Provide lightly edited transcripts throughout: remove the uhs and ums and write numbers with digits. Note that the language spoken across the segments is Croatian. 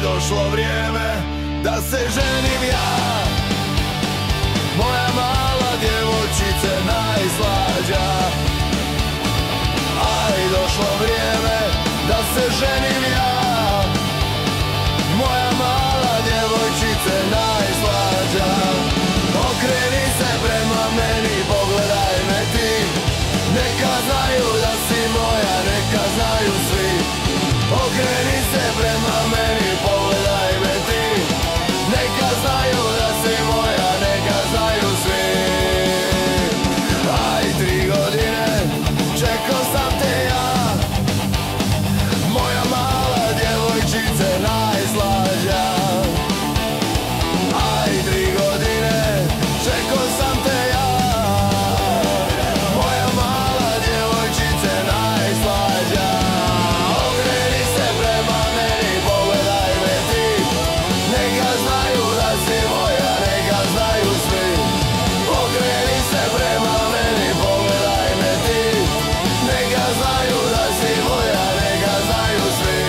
došlo vrijeme da se ženim ja. Moja mala djevojčice najslađa. Aj, došlo vrijeme da se ženim ja. Moja mala djevojčice najslađa. Okreni se prema meni, pogledaj me ti. Neka znaju da si moja, neka znaju svi. Okreni se prema meni, pogledaj me ti. Neka znaju da si moja, neka znaju svi. Aj, 3 godine čekao sam te ja. Moja mala djevojčice najslađa. Aj, 3 godine čekao sam te ja. Moja mala djevojčice najslađa. Okreni se prema meni, pogledaj me ti. Neka znaju da si moja, neka znaju svi. Okreni se prema meni, pogledaj me ti. Neka znaju da si moja, neka znaju svi.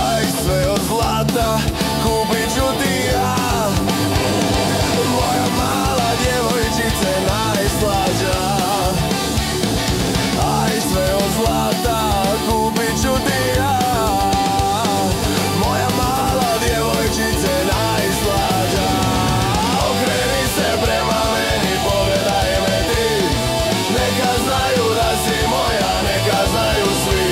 Aj, sve od zlata kupit ću ti ja. Moja mala djevojčice najslađa. Aj, sve od zlata kupit ću ti ja. Moja mala djevojčice najslađa. Okreni se prema meni, pogledaj me ti. Neka znaju da si moja, neka znaju svi.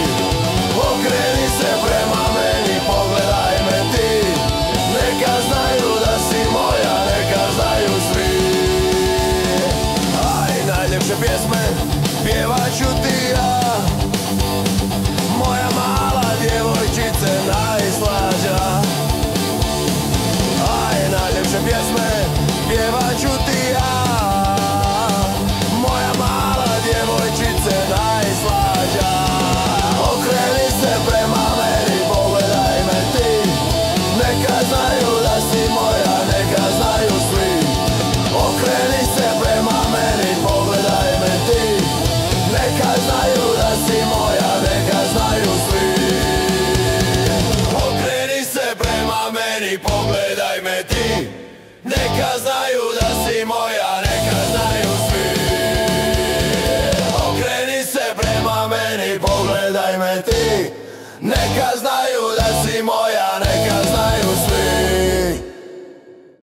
Okreni se prema meni, pogledaj me ti. Neka znaju da si moja, neka znaju svi. Aj, najljepše pjesme pjevat ću ti ja. Moja mala djevojčice najslađa. Aj, najljepše pjesme pjevat ću ti ja. Moja mala djevojčice najslađa. Okreni se prema meni, pogledaj me ti. Neka znaju da si moja, neka znaju svi. Okreni se prema meni, pogledaj me ti. Neka znaju da si moja, neka znaju svi. Okreni se prema meni, pogledaj me ti. Neka znaju da si moja, neka znaju svi. Okreni se prema meni, pogledaj me ti. Neka znaju da